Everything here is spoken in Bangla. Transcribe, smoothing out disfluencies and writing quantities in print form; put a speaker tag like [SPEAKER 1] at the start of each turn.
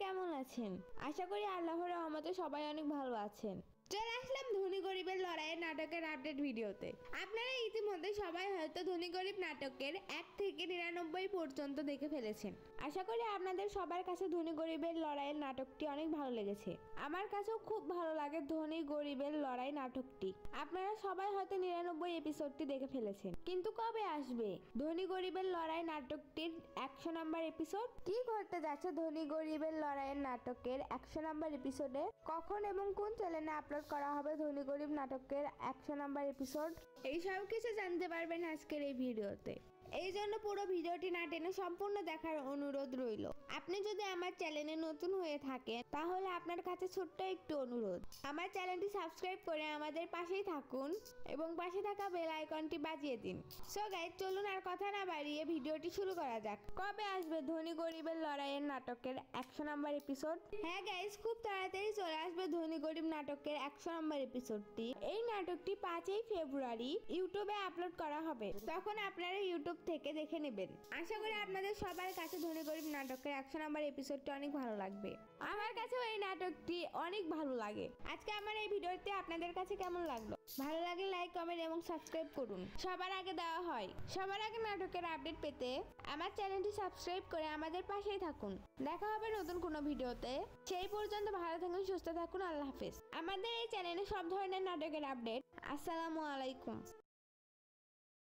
[SPEAKER 1] কেমন আছেন? আশা করি আল্লাহর রহমতে সবাই অনেক ভালো আছেন। চলে আসলাম ধনী গরিবের লড়াইয়ের নাটকের আপডেট ভিডিওতে। আপনারা ইতিমধ্যে সবাই হয়তো ধনী গরিব নাটকের 1 থেকে 99 পর্যন্ত দেখে ফেলেছেন। আশা করি আপনাদের সবার কাছে ধনী গরিবের লড়াইয়ের নাটকটি অনেক ভালো লেগেছে। আমার কাছেও খুব ভালো লাগে ধনী গরিবের লড়াই নাটকটি। আপনারা সবাই হয়তো 99 এপিসোডটি দেখে ফেলেছেন, কিন্তু কবে আসবে ধনী গরিবের লড়াই নাটকটির 100 নম্বর এপিসোড? কি ঘটতে যাচ্ছে ধনী গরিবের লড়াইয়ের নাটকের 100 নম্বর এপিসোডে? কখন এবং কোন চ্যানেলে আপলোড করা হবে ধনী গরিব নাটকের 100 নম্বর এপিসোড? এই সব কিছু জানতে পারবেন আজকের এই ভিডিওতে। এই জন্য পুরো ভিডিওটি না টেনে সম্পূর্ণ দেখার অনুরোধ রইল। আপনি যদি আমার চ্যানেলে নতুন হয়ে থাকেন তাহলে আপনার কাছে ছোট্ট একটু অনুরোধ, আমার চ্যানেলটি সাবস্ক্রাইব করে আমাদের পাশেই থাকুন এবং পাশে থাকা বেল আইকনটি বাজিয়ে দিন। সো গাইস, চলুন আর কথা না বাড়িয়ে ভিডিওটি শুরু করা যাক। কবে আসবে ধনী গরিবের লড়াইয়ের নাটকের 100 নম্বর এপিসোড? হ্যাঁ গাইস, খুব তাড়াতাড়ি চলে আসবে ধনী গরিব নাটকের 100 নম্বর এপিসোডটি। এই নাটকটি 5ই ফেব্রুয়ারি ইউটিউবে আপলোড করা হবে, তখন আপনারা ইউটিউব থেকে দেখে নেবেন। আশা করি আপনাদের সবার কাছে ধনী গরিব নাটকের 100 নম্বর এপিসোডটি অনেক ভালো লাগবে। আমার কাছেও এই নাটকটি অনেক ভালো লাগে। আজকে আমার এই ভিডিওটি আপনাদের কাছে কেমন লাগলো? ভালো লাগলে লাইক, কমেন্ট এবং সাবস্ক্রাইব করুন। সবার আগে দেওয়া হয়। সবার আগে নাটকের আপডেট পেতে আমার চ্যানেলটি সাবস্ক্রাইব করে আমাদের পাশেই থাকুন। দেখা হবে নতুন কোনো ভিডিওতে। সেই পর্যন্ত ভালো থাকুন, সুস্থ থাকুন। আল্লাহ হাফেজ। আমাদের এই চ্যানেলে সব ধরনের নাটকের আপডেট। আসসালামু আলাইকুম।